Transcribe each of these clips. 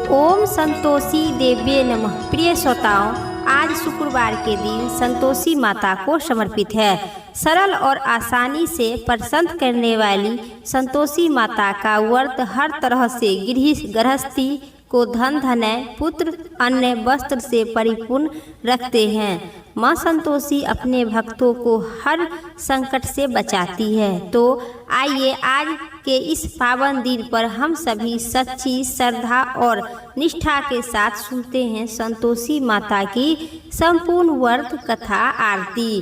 ओम संतोषी देव्ये नमः। प्रिय श्रोताओं, आज शुक्रवार के दिन संतोषी माता को समर्पित है। सरल और आसानी से प्रसन्न करने वाली संतोषी माता का व्रत हर तरह से गृहस्थी को धन धनय पुत्र अन्न वस्त्र से परिपूर्ण रखते हैं। माँ संतोषी अपने भक्तों को हर संकट से बचाती है। तो आइए आज के इस पावन दिन पर हम सभी सच्ची श्रद्धा और निष्ठा के साथ सुनते हैं संतोषी माता की संपूर्ण व्रत कथा आरती।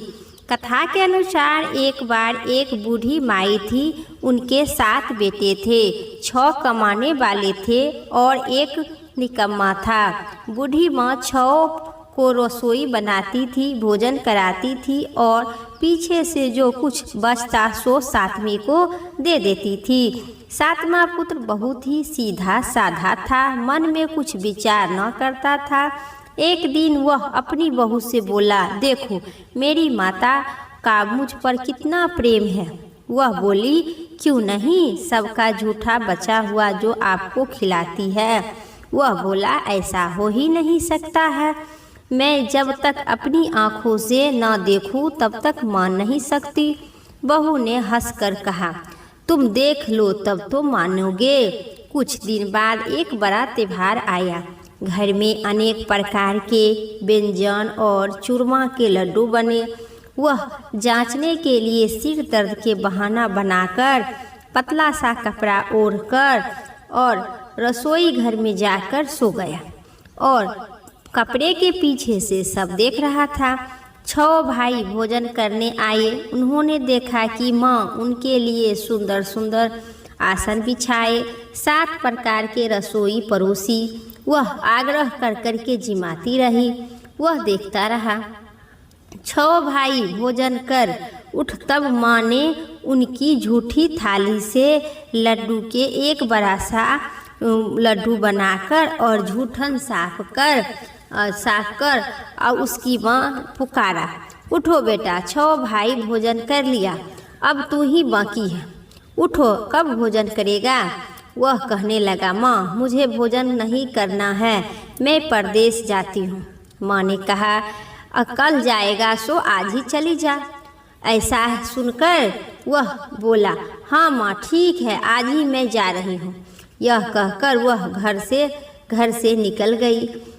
कथा के अनुसार एक बार एक बूढ़ी माई थी। उनके 7 बेटे थे, 6 कमाने वाले थे और एक निकम्मा था। बूढ़ी माँ 6 को रसोई बनाती थी, भोजन कराती थी और पीछे से जो कुछ बचता सो 7वें को दे देती थी। 7वां पुत्र बहुत ही सीधा साधा था, मन में कुछ विचार न करता था। एक दिन वह अपनी बहू से बोला, देखो मेरी माता का मुझ पर कितना प्रेम है। वह बोली, क्यों नहीं, सबका झूठा बचा हुआ जो आपको खिलाती है। वह बोला, ऐसा हो ही नहीं सकता है। मैं जब तक अपनी आँखों से न देखूं तब तक मान नहीं सकती। बहू ने हंसकर कहा, तुम देख लो तब तो मानोगे। कुछ दिन बाद एक बड़ा त्योहार आया। घर में अनेक प्रकार के व्यंजन और चूरमा के लड्डू बने। वह जांचने के लिए सिर दर्द के बहाना बनाकर पतला सा कपड़ा ओढ़कर और रसोई घर में जाकर सो गया और कपड़े के पीछे से सब देख रहा था। 6 भाई भोजन करने आए। उन्होंने देखा कि माँ उनके लिए सुंदर सुंदर आसन बिछाए, 7 प्रकार के रसोई परोसी। वह आग्रह कर कर के जिमाती रही। वह देखता रहा। 6 भाई भोजन कर उठ तब माँ ने उनकी झूठी थाली से लड्डू के एक बड़ा सा लड्डू बनाकर और झूठन साफ कर और उसकी माँ पुकारा, उठो बेटा, 6 भाई भोजन कर लिया, अब तू ही बाकी है, उठो, कब भोजन करेगा। वह कहने लगा, माँ मुझे भोजन नहीं करना है, मैं परदेश जाती हूँ। माँ ने कहा, कल जाएगा सो आज ही चली जा। ऐसा सुनकर वह बोला, हाँ माँ ठीक है, आज ही मैं जा रही हूँ। यह कहकर वह घर से निकल गए।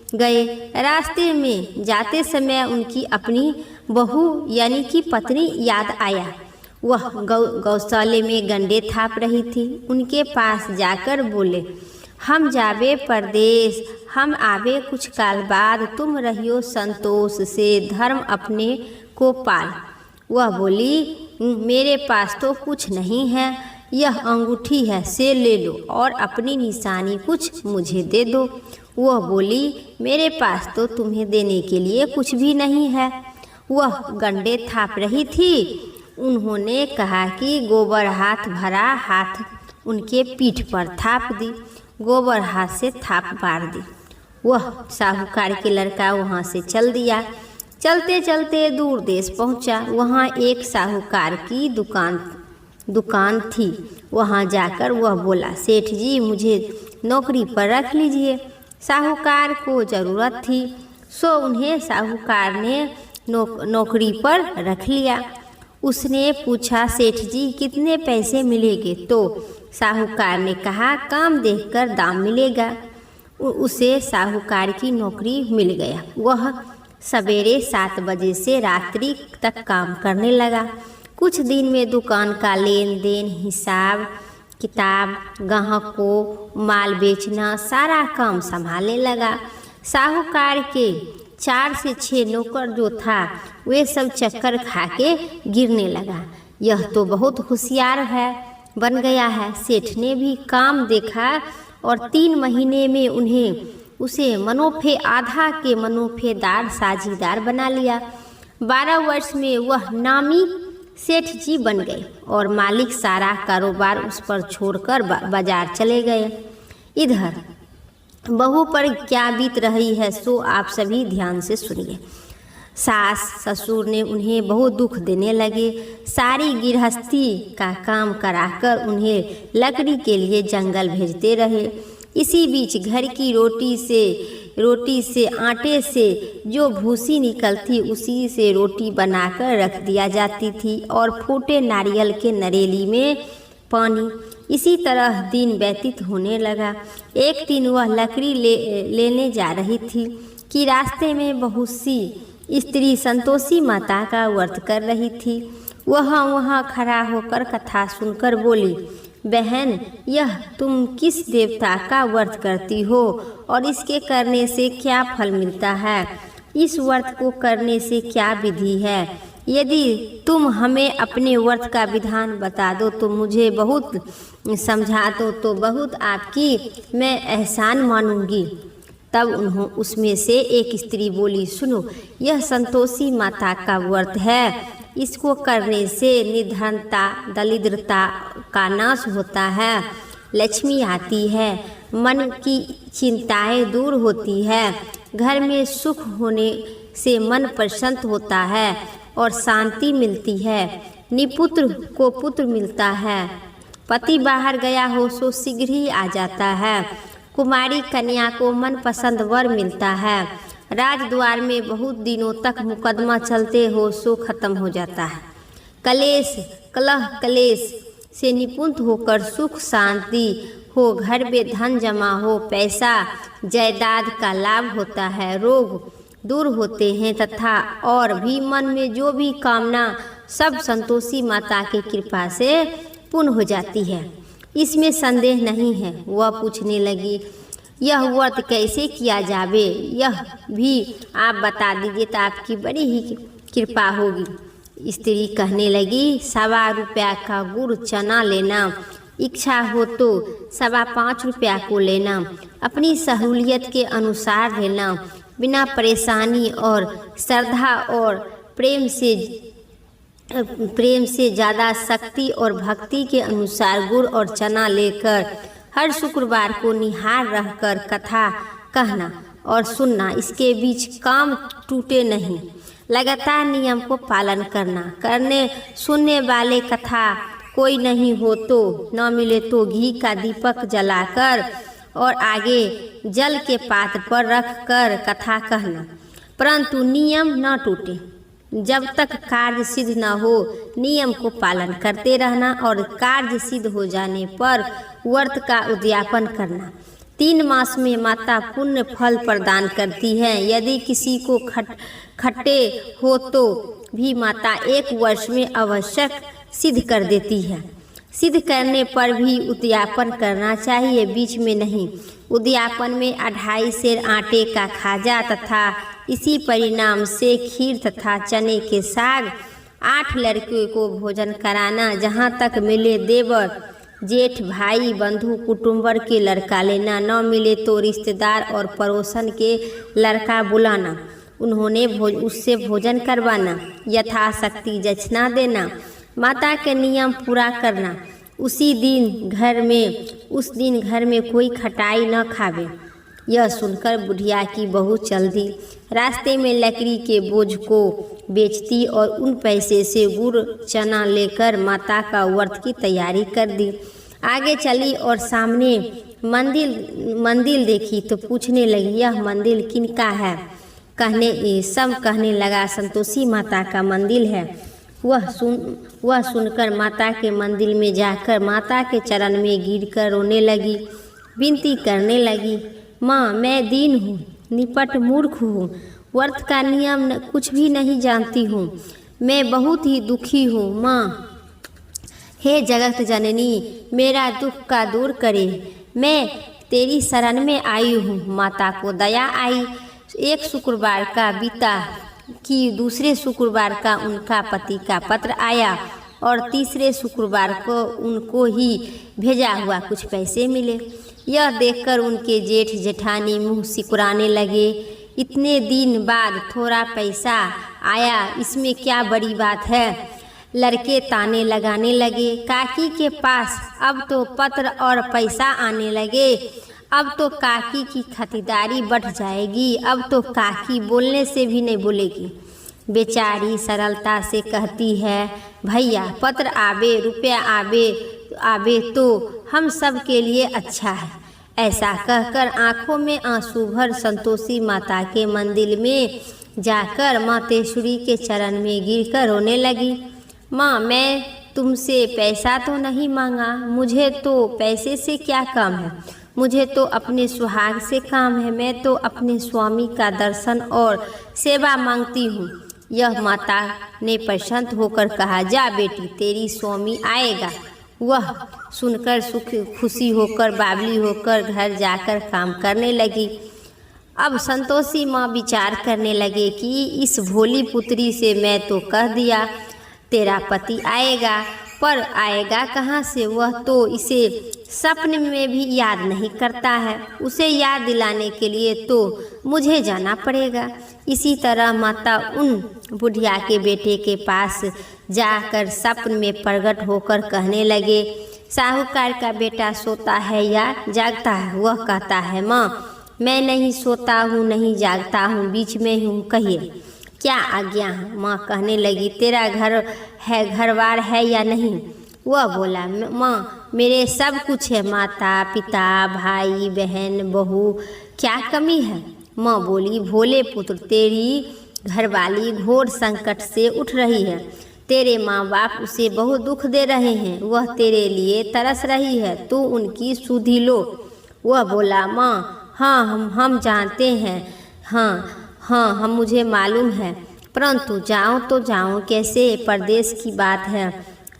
रास्ते में जाते समय उनकी अपनी बहू यानी कि पत्नी याद आया। वह गौशाले में गंडे थाप रही थी। उनके पास जाकर बोले, हम जावे परदेश, हम आवे कुछ काल बाद, तुम रहियो संतोष से, धर्म अपने को पाल। वह बोली, मेरे पास तो कुछ नहीं है, यह अंगूठी है, से ले लो और अपनी निशानी कुछ मुझे दे दो। वह बोली, मेरे पास तो तुम्हें देने के लिए कुछ भी नहीं है। वह गंडे थाप रही थी। उन्होंने कहा कि गोबर हाथ भरा हाथ उनके पीठ पर थाप दी। गोबर हाथ से थाप मार दी। वह साहूकार के लड़का वहाँ से चल दिया। चलते चलते दूर देश पहुँचा। वहाँ एक साहूकार की दुकान थी। वहाँ जाकर वह बोला, सेठ जी मुझे नौकरी पर रख लीजिए। साहूकार को ज़रूरत थी, सो उन्हें साहूकार ने नौकरी पर रख लिया। उसने पूछा, सेठ जी कितने पैसे मिलेंगे? तो साहूकार ने कहा, काम देखकर दाम मिलेगा। उसे साहूकार की नौकरी मिल गया। वह सवेरे 7 बजे से रात्रि तक काम करने लगा। कुछ दिन में दुकान का लेन देन, हिसाब किताब, ग्राहक को माल बेचना, सारा काम संभालने लगा। साहूकार के 4 से 6 नौकर जो था वे सब चक्कर खा के गिरने लगा। यह तो बहुत होशियार बन गया है। सेठ ने भी काम देखा और 3 महीने में उसे आधा के मनोफेदार साझीदार बना लिया। 12 वर्ष में वह नामी सेठ जी बन गए और मालिक सारा कारोबार उस पर छोड़कर बाजार चले गए। इधर बहू पर क्या बीत रही है सो आप सभी ध्यान से सुनिए। सास ससुर ने उन्हें बहुत दुख देने लगे। सारी गृहस्थी का काम कराकर उन्हें लकड़ी के लिए जंगल भेजते रहे। इसी बीच घर की रोटी से आटे से जो भूसी निकलती उसी से रोटी बनाकर रख दिया जाती थी और फूटे नारियल के नरेली में पानी। इसी तरह दिन व्यतीत होने लगा। एक दिन वह लकड़ी लेने जा रही थी कि रास्ते में बहुत सी स्त्री संतोषी माता का व्रत कर रही थी। वहाँ खड़ा होकर कथा सुनकर बोली, बहन, यह तुम किस देवता का व्रत करती हो और इसके करने से क्या फल मिलता है? इस व्रत को करने से क्या विधि है? यदि तुम हमें अपने व्रत का विधान बता दो तो मुझे बहुत समझा दो तो बहुत आपकी मैं एहसान मानूंगी। तब उसमें से एक स्त्री बोली, सुनो, यह संतोषी माता का व्रत है। इसको करने से निर्धनता दरिद्रता का नाश होता है, लक्ष्मी आती है, मन की चिंताएं दूर होती है, घर में सुख होने से मन प्रसन्न होता है और शांति मिलती है, निपुत्र को पुत्र मिलता है, पति बाहर गया हो सो शीघ्र ही आ जाता है, कुमारी कन्या को मनपसंद वर मिलता है, राजद्वार में बहुत दिनों तक मुकदमा चलते हो सो खत्म हो जाता है, कलेश से निपुण होकर सुख शांति हो, घर में धन जमा हो, पैसा जायदाद का लाभ होता है, रोग दूर होते हैं तथा और भी मन में जो भी कामना सब संतोषी माता की कृपा से पूर्ण हो जाती है, इसमें संदेह नहीं है। वह पूछने लगी, यह व्रत कैसे किया जावे, यह भी आप बता दीजिए तो आपकी बड़ी ही कृपा होगी। स्त्री कहने लगी, 1.25 रुपया का गुड़ चना लेना, इच्छा हो तो 5.25 रुपया को लेना, अपनी सहूलियत के अनुसार लेना, बिना परेशानी और श्रद्धा और प्रेम से ज़्यादा शक्ति और भक्ति के अनुसार गुड़ और चना लेकर हर शुक्रवार को निहार रहकर कथा कहना और सुनना, इसके बीच काम टूटे नहीं, लगातार नियम को पालन करने सुनने वाले कथा कोई नहीं हो तो न मिले तो घी का दीपक जलाकर और आगे जल के पात्र पर रखकर कथा कहना, परंतु नियम न टूटे। जब तक कार्य सिद्ध न हो नियम को पालन करते रहना और कार्य सिद्ध हो जाने पर व्रत का उद्यापन करना। 3 मास में माता पुण्य फल प्रदान करती है। यदि किसी को खट्टे हो तो भी माता 1 वर्ष में आवश्यक सिद्ध कर देती है। सिद्ध करने पर भी उद्यापन करना चाहिए, बीच में नहीं। उद्यापन में 2.5 सेर आटे का खाजा तथा इसी परिणाम से खीर तथा चने के साग 8 लड़कियों को भोजन कराना। जहाँ तक मिले देवर जेठ भाई बंधु कुटुंबर के लड़का लेना, न मिले तो रिश्तेदार और पड़ोसन के लड़का बुलाना, उन्होंने उससे भोजन करवाना, यथाशक्ति दक्षिणा देना, माता के नियम पूरा करना। उस दिन घर में कोई खटाई न खावे। यह सुनकर बुढ़िया की बहू चल दी। रास्ते में लकड़ी के बोझ को बेचती और उन पैसे से गुड़ चना लेकर माता का व्रत की तैयारी कर दी। आगे चली और सामने मंदिर देखी तो पूछने लगी, यह मंदिर किनका है? सब कहने लगा, संतोषी माता का मंदिर है। वह सुनकर माता के मंदिर में जाकर माता के चरण में गिरकर रोने लगी, विनती करने लगी, माँ मैं दीन हूँ, निपट मूर्ख हूँ, व्रत का नियम कुछ भी नहीं जानती हूँ, मैं बहुत ही दुखी हूँ। माँ हे जगत जननी, मेरा दुख का दूर करे, मैं तेरी शरण में आई हूँ। माता को दया आई। एक शुक्रवार का बीता कि दूसरे शुक्रवार का उनका पति का पत्र आया और तीसरे शुक्रवार को उनको ही भेजा हुआ कुछ पैसे मिले। यह देखकर उनके जेठ जेठानी मुंह सिकुड़ाने लगे। इतने दिन बाद थोड़ा पैसा आया, इसमें क्या बड़ी बात है? लड़के ताने लगाने लगे। काकी के पास अब तो पत्र और पैसा आने लगे, अब तो काकी की खातिरदारी बढ़ जाएगी, अब तो काकी बोलने से भी नहीं बोलेगी। बेचारी सरलता से कहती है, भैया पत्र आवे रुपया आवे तो हम सब के लिए अच्छा है, ऐसा कहकर आंखों में आंसू भर संतोषी माता के मंदिर में जाकर मातेश्वरी के चरण में गिरकर रोने लगी। माँ, मैं तुमसे पैसा तो नहीं मांगा, मुझे तो पैसे से क्या काम है, मुझे तो अपने सुहाग से काम है। मैं तो अपने स्वामी का दर्शन और सेवा मांगती हूँ। यह माता ने प्रसन्न होकर कहा, जा बेटी, तेरी स्वामी आएगा। वह सुनकर खुशी होकर बावली होकर घर जाकर काम करने लगी। अब संतोषी माँ विचार करने लगे कि इस भोली पुत्री से मैं तो कह दिया तेरा पति आएगा, पर आएगा कहाँ से? वह तो इसे सपने में भी याद नहीं करता है। उसे याद दिलाने के लिए तो मुझे जाना पड़ेगा। इसी तरह माता उन बुढ़िया के बेटे के पास जाकर सपने में प्रकट होकर कहने लगे, साहूकार का बेटा सोता है या जागता है? वह कहता है, माँ, मैं नहीं सोता हूँ नहीं जागता हूँ, बीच में हूँ, कहिए क्या आज्ञा है? माँ कहने लगी, तेरा घर है, घरवार है या नहीं? वह बोला, माँ, मेरे सब कुछ है, माता पिता भाई बहन बहू, क्या कमी है? माँ बोली, भोले पुत्र, तेरी घरवाली घोर संकट से उठ रही है। तेरे माँ बाप उसे बहुत दुख दे रहे हैं, वह तेरे लिए तरस रही है, तू उनकी सुधि लो। वह बोला, माँ, हाँ हम जानते हैं, हाँ हम मुझे मालूम है, परंतु जाऊँ तो जाऊँ कैसे? परदेश की बात है,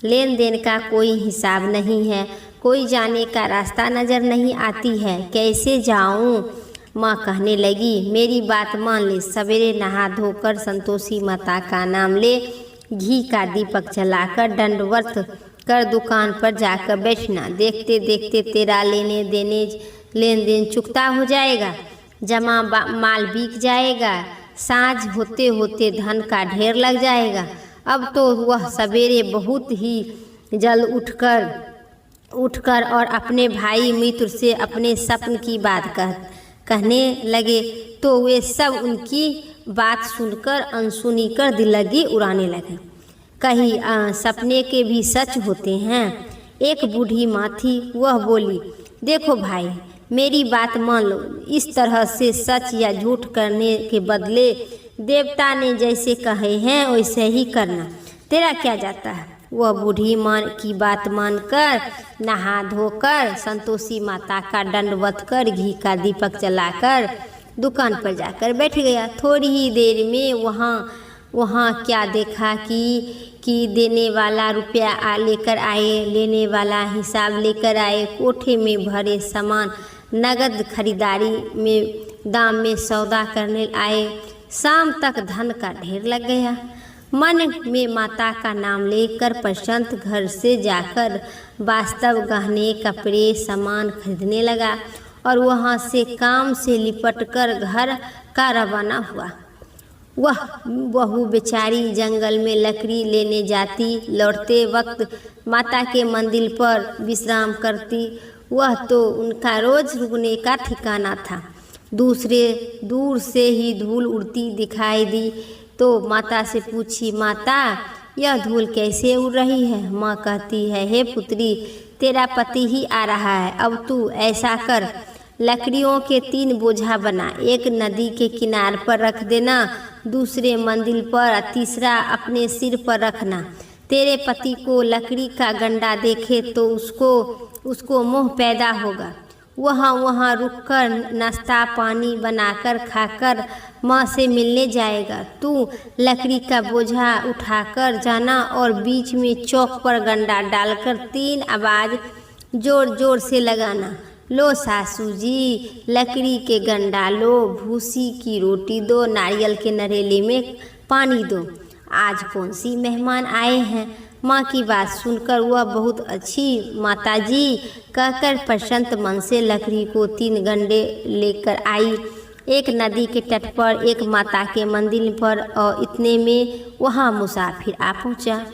लेन देन का कोई हिसाब नहीं है, कोई जाने का रास्ता नज़र नहीं आती है, कैसे जाऊँ? माँ कहने लगी, मेरी बात मान ले, सवेरे नहा धोकर संतोषी माता का नाम ले, घी का दीपक जलाकर दंडवत कर दुकान पर जाकर बैठना। देखते देखते तेरा लेन देन चुकता हो जाएगा, जमा माल बिक जाएगा, साँझ होते होते धन का ढेर लग जाएगा। अब तो वह सवेरे बहुत ही जल्द उठकर और अपने भाई मित्र से अपने सपन की बात कहने लगे, तो वे सब उनकी बात सुनकर अनसुनी कर दिल्लगी उड़ाने लगे। कहीं सपने के भी सच होते हैं। एक बूढ़ी माँ थी, वह बोली, देखो भाई, मेरी बात मान लो, इस तरह से सच या झूठ करने के बदले देवता ने जैसे कहे हैं वैसे ही करना, तेरा क्या जाता है? वह बूढ़ी माँ की बात मानकर नहा धोकर संतोषी माता का दंडवत कर घी का दीपक जलाकर दुकान पर जाकर बैठ गया। थोड़ी ही देर में वहाँ क्या देखा कि देने वाला रुपया लेकर आए, लेने वाला हिसाब लेकर आए, कोठे में भरे सामान नगद खरीदारी में दाम में सौदा करने आए। शाम तक धन का ढेर लग गया। मन में माता का नाम लेकर प्रशांत घर से जाकर वास्तव गहने कपड़े सामान खरीदने लगा और वहाँ से काम से लिपटकर घर का रवाना हुआ। वह बहू बेचारी जंगल में लकड़ी लेने जाती, लौटते वक्त माता के मंदिर पर विश्राम करती। वह तो उनका रोज रुकने का ठिकाना था। दूर से ही धूल उड़ती दिखाई दी तो माता से पूछी, माता, यह धूल कैसे उड़ रही है? माँ कहती है, हे पुत्री, तेरा पति ही आ रहा है। अब तू ऐसा कर, लकड़ियों के 3 बोझा बना, एक नदी के किनार पर रख देना, दूसरे मंदिर पर, तीसरा अपने सिर पर रखना। तेरे पति को लकड़ी का गंडा देखे तो उसको मोह पैदा होगा। वहाँ रुककर नाश्ता पानी बनाकर खाकर माँ से मिलने जाएगा। तू लकड़ी का बोझा उठाकर जाना और बीच में चौक पर गंडा डालकर 3 आवाज़ जोर जोर से लगाना, लो सासू जी, लकड़ी के गंडा लो, भूसी की रोटी दो, नारियल के नरेले में पानी दो। आज कौन सी मेहमान आए हैं? माँ की बात सुनकर वह बहुत अच्छी माताजी कहकर प्रसन्न मन से लकड़ी को 3 गंडे लेकर आई। एक नदी के तट पर, एक माता के मंदिर पर, और इतने में वहाँ मुसाफिर आ पहुँचा।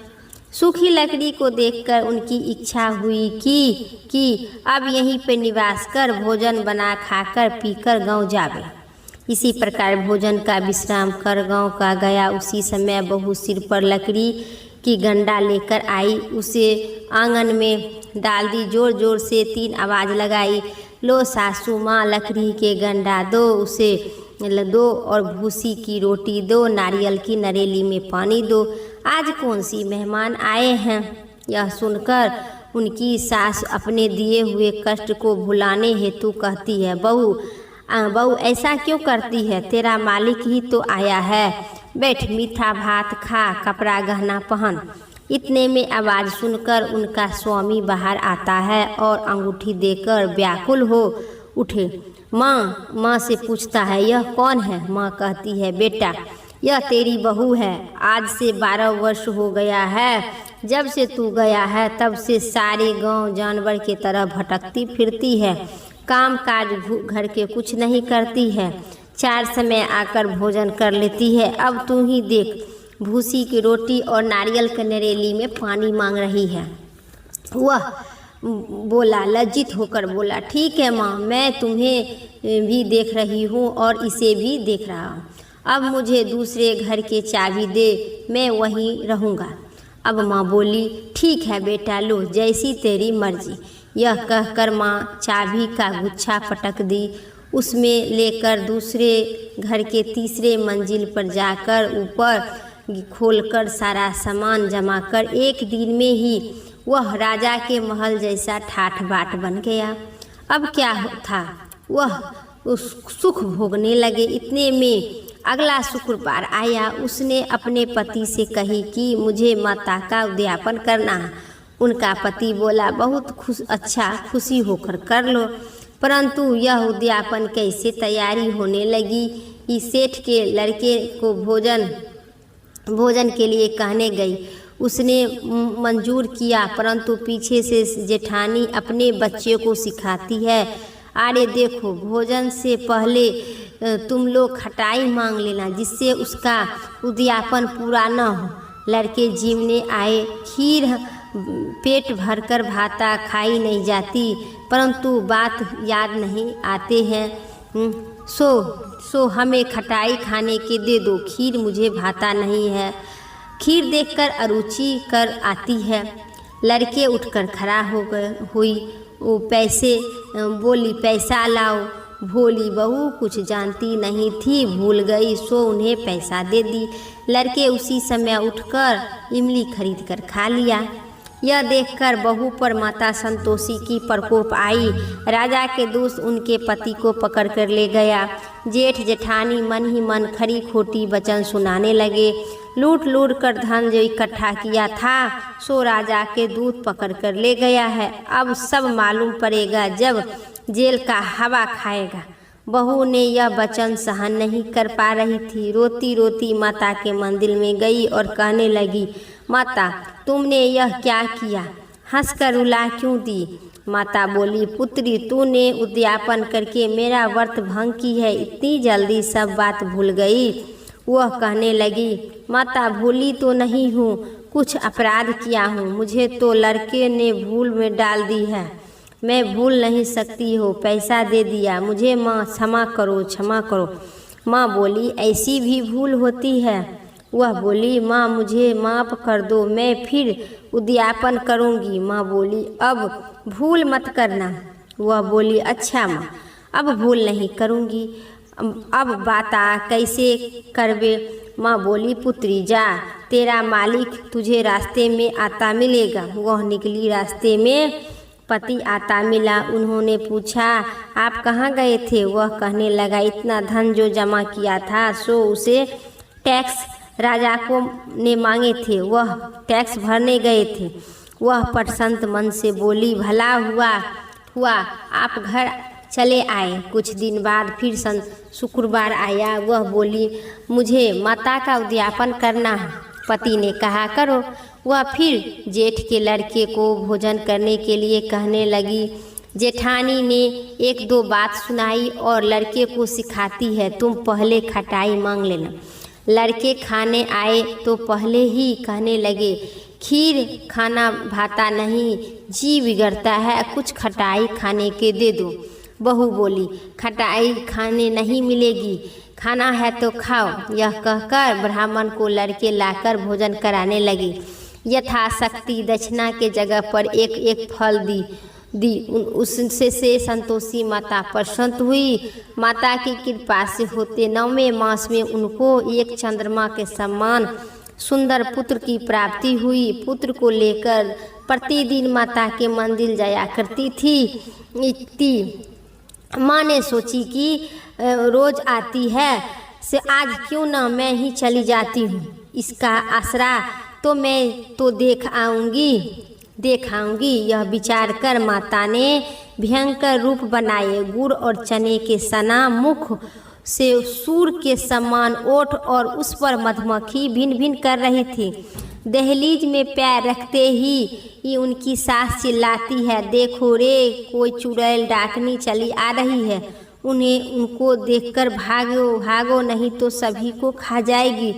सूखी लकड़ी को देखकर उनकी इच्छा हुई कि अब यहीं पर निवास कर भोजन बना खाकर पीकर गांव जावे। इसी प्रकार भोजन का विश्राम कर गांव का गया। उसी समय बहू सिर पर लकड़ी की गंडा लेकर आई, उसे आंगन में डाल दी, जोर जोर से 3 आवाज़ लगाई, लो सासू माँ लकड़ी के गंडा दो, उसे दो और भूसी की रोटी दो, नारियल की नरेली में पानी दो, आज कौन सी मेहमान आए हैं। यह सुनकर उनकी सास अपने दिए हुए कष्ट को भुलाने हेतु कहती है, बहू बहू ऐसा क्यों करती है, तेरा मालिक ही तो आया है, बैठ मीठा भात खा, कपड़ा गहना पहन। इतने में आवाज़ सुनकर उनका स्वामी बाहर आता है और अंगूठी देकर व्याकुल हो उठे। माँ से पूछता है, यह कौन है। माँ कहती है, बेटा यह तेरी बहू है, आज से 12 वर्ष हो गया है, जब से तू गया है तब से सारे गांव जानवर की तरह भटकती फिरती है, काम काज घर के कुछ नहीं करती है, 4 समय आकर भोजन कर लेती है, अब तू ही देख भूसी की रोटी और नारियल के नरेली में पानी मांग रही है। वह बोला, लज्जित होकर बोला, ठीक है माँ, मैं तुम्हें भी देख रही हूँ और इसे भी देख रहा हूँ, अब मुझे दूसरे घर के चाबी दे, मैं वहीं रहूँगा। अब माँ बोली, ठीक है बेटा, लो जैसी तेरी मर्जी। यह कहकर माँ चाबी का गुच्छा पटक दी, उसमें लेकर दूसरे घर के तीसरे मंजिल पर जाकर ऊपर खोलकर सारा सामान जमा कर एक दिन में ही वह राजा के महल जैसा ठाठ बाट बन गया। अब क्या था, वह उस सुख भोगने लगे। इतने में अगला शुक्रवार आया। उसने अपने पति से कही कि मुझे माता का उद्यापन करना है। उनका पति बोला, बहुत खुशी होकर कर लो। परंतु यह उद्यापन कैसे तैयारी होने लगी कि सेठ के लड़के को भोजन के लिए कहने गई। उसने मंजूर किया, परंतु पीछे से जेठानी अपने बच्चे को सिखाती है, अरे देखो भोजन से पहले तुम लोग खटाई मांग लेना, जिससे उसका उद्यापन पूरा न हो। लड़के जीवने आए, खीर पेट भरकर भाता खाई नहीं जाती, परंतु बात याद नहीं आते हैं। सो हमें खटाई खाने के दे दो, खीर मुझे भाता नहीं है। खीर देखकर अरुचि कर आती है। लड़के उठकर खड़ा हुई, वो बोली, पैसा लाओ। भोली बहू कुछ जानती नहीं थी, भूल गई, सो उन्हें पैसा दे दी। लड़के उसी समय उठकर इमली खरीद कर खा लिया। यह देखकर बहू पर माता संतोषी की प्रकोप आई। राजा के दूत उनके पति को पकड़ कर ले गया। जेठ जेठानी मन ही मन खरी खोटी वचन सुनाने लगे। लूट कर धन जो इकट्ठा किया था सो राजा के दूत पकड़ कर ले गया है। अब सब मालूम पड़ेगा जब जेल का हवा खाएगा। बहू ने यह वचन सहन नहीं कर पा रही थी। रोती रोती माता के मंदिर में गई और कहने लगी, माता तुमने यह क्या किया, हंसकर रुला क्यों दी। माता बोली, पुत्री तूने उद्यापन करके मेरा व्रत भंग की है, इतनी जल्दी सब बात भूल गई। वह कहने लगी, माता भूली तो नहीं हूँ, कुछ अपराध किया हूँ, मुझे तो लड़के ने भूल में डाल दी है, मैं भूल नहीं सकती हो, पैसा दे दिया, मुझे माँ क्षमा करो। माँ बोली, ऐसी भी भूल होती है। वह बोली, माँ मुझे माफ़ कर दो, मैं फिर उद्यापन करूँगी। माँ बोली, अब भूल मत करना। वह बोली, अच्छा माँ, अब भूल नहीं करूँगी। अब बाता कैसे करबे। माँ बोली, पुत्री जा, तेरा मालिक तुझे रास्ते में आता मिलेगा। वह निकली, रास्ते में पति आता मिला। उन्होंने पूछा, आप कहाँ गए थे। वह कहने लगा, इतना धन जो जमा किया था सो उसे टैक्स राजा को ने मांगे थे, वह टैक्स भरने गए थे। वह प्रसन्न मन से बोली, भला हुआ आप घर चले आए। कुछ दिन बाद फिर शुक्रवार आया। वह बोली, मुझे माता का उद्यापन करना है। पति ने कहा, करो। वह फिर जेठ के लड़के को भोजन करने के लिए कहने लगी। जेठानी ने 1-2 बात सुनाई और लड़के को सिखाती है, तुम पहले खटाई मांग लेना। लड़के खाने आए तो पहले ही कहने लगे, खीर खाना भाता नहीं, जी बिगड़ता है, कुछ खटाई खाने के दे दो। बहू बोली, खटाई खाने नहीं मिलेगी, खाना है तो खाओ। यह कहकर ब्राह्मण को लड़के लाकर भोजन कराने लगी। यथाशक्ति दक्षिणा के जगह पर एक फल दी। दी। उससे से संतोषी माता प्रसन्न हुई। माता की कृपा से होते 9वें मास में उनको एक चंद्रमा के समान सुंदर पुत्र की प्राप्ति हुई। पुत्र को लेकर प्रतिदिन माता के मंदिर जाया करती थी। माँ ने सोची कि रोज आती है से आज क्यों ना मैं ही चली जाती हूँ, इसका आसरा तो मैं तो देख आऊँगी। यह विचार कर माता ने भयंकर रूप बनाए। गुड़ और चने के सना मुख से सूर के समान ओठ और उस पर मधुमक्खी भिन भिन कर रही थी। दहलीज में पैर रखते ही उनकी सास चिल्लाती है, देखो रे कोई चुड़ैल डाकनी चली आ रही है, उनको देखकर भागो नहीं तो सभी को खा जाएगी।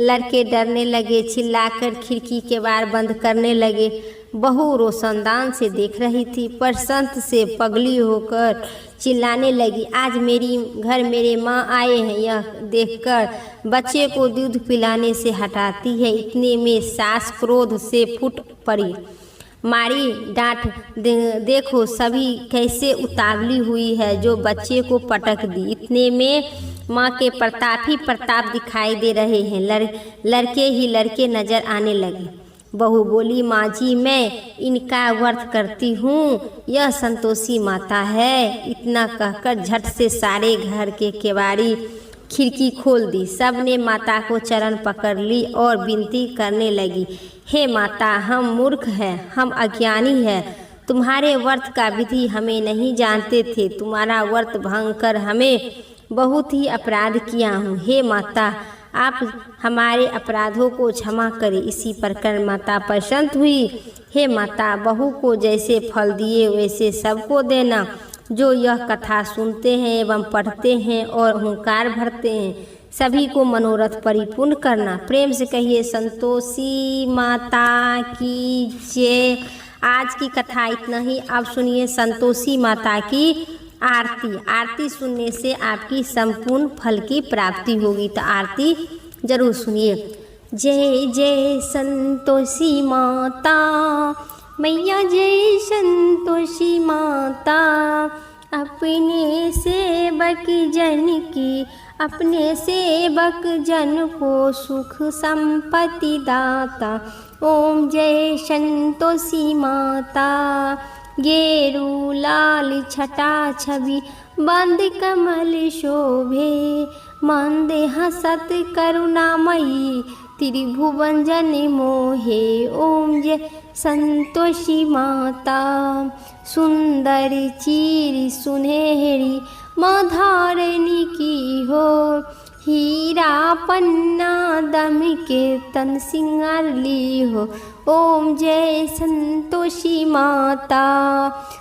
लड़के डरने लगे, चिल्लाकर खिड़की के बार बंद करने लगे। बहू रोशनदान से देख रही थी, प्रसन्न से पगली होकर चिल्लाने लगी, आज मेरे माँ आए हैं। यह देखकर बच्चे को दूध पिलाने से हटाती है। इतने में सास क्रोध से फूट पड़ी, मारी डांट, देखो सभी कैसे उतावली हुई है जो बच्चे को पटक दी। इतने में माँ के प्रताप ही प्रताप दिखाई दे रहे हैं। लड़के ही लड़के नजर आने लगे। बहू बोली, माँ जी मैं इनका व्रत करती हूँ, यह संतोषी माता है। इतना कहकर झट से सारे घर के केवाड़ी खिड़की खोल दी। सब ने माता को चरण पकड़ ली और विनती करने लगी, हे माता हम मूर्ख हैं, हम अज्ञानी हैं, तुम्हारे व्रत का विधि हमें नहीं जानते थे। तुम्हारा व्रत भंग कर हमें बहुत ही अपराध किया हूँ। हे माता आप हमारे अपराधों को क्षमा करें। इसी प्रकार माता प्रसन्न हुई। हे माता बहू को जैसे फल दिए वैसे सबको देना जो यह कथा सुनते हैं एवं पढ़ते हैं और हुंकार भरते हैं। सभी को मनोरथ परिपूर्ण करना। प्रेम से कहिए संतोषी माता की जय। आज की कथा इतना ही। अब सुनिए संतोषी माता की आरती। आरती सुनने से आपकी संपूर्ण फल की प्राप्ति होगी, तो आरती जरूर सुनिए। जय जय संतोषी माता मैया, जय संतोषी माता, अपने सेवक जन को सुख संपत्ति दाता। ओम जय संतोषी माता। गेरू लाल छटा छवि बंद कमल शोभे, मंद हसत करुणामयी त्रिभुवन जन मोहे। ओम जय संतोषी माता। सुंदर चीर सुनहरी मधारणी की हो, हीरा पन्ना दम के तन सिंगार ली हो। ओम जय संतोषी माता।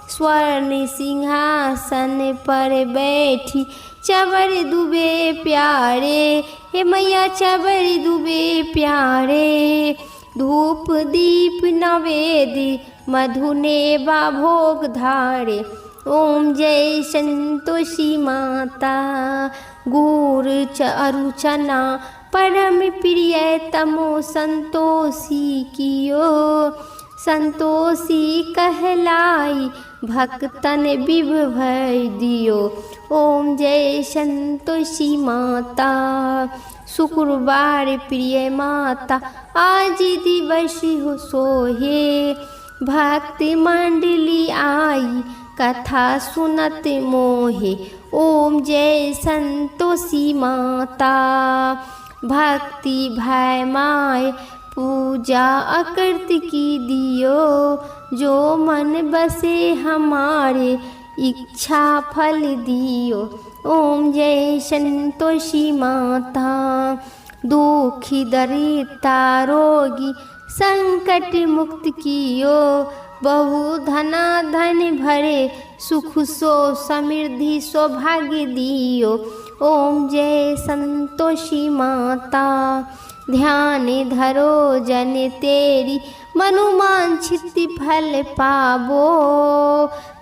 स्वर्ण सिंहासन पर बैठी चवर दुबे प्यारे, हे मैया चवर दुबे प्यारे। धूप दीप नवेद मधुने भोग धारे। ओम जय संतोषी माता। गुर चारु चना परम प्रिय तमो संतोषी कियो, संतोषी कहलाई भक्तन विभव दियो। ओम जय संतोषी माता। शुक्रवार प्रिय माता आज दिवस हो सोहे, भक्त मंडली आई कथा सुनत मोहे। ओम जय संतोषी माता। भक्ति भय माय पूजा अकृत की दियो, जो मन बसे हमारे इच्छा फल दियो। ओम जय संतोषी माता। दुखी दरिद्रता रोगी संकट मुक्त कियो, बहु धना धन भरे सुख सो समृद्धि सौभाग्य दियो। ओम जय संतोषी माता। ध्यान धरो जन तेरी मनुमांछित फल पावो,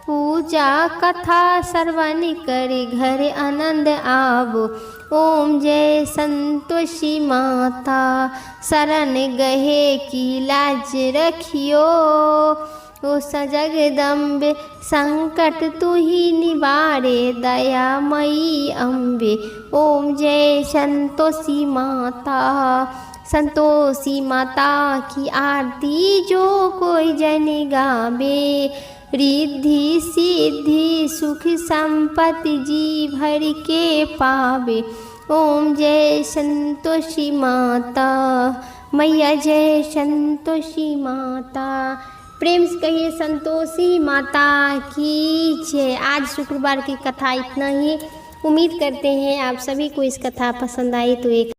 पूजा कथा श्रवण करे घर आनंद आवो। ओम जय संतोषी माता। शरण गहे की लाज रखियो, ओ जगदम्बे संकट तू ही निवारे दयामयी अम्बे। ओम जय संतोषी माता। संतोषी माता की आरती जो कोई जन गावे, रिद्धि सिद्धि सुख संपत्ति जी भर के पावे। ओम जय संतोषी माता। मैया जय संतोषी माता। प्रेम से कहिए संतोषी माता की जय। आज शुक्रवार की कथा इतना ही। उम्मीद करते हैं आप सभी को इस कथा पसंद आई तो एक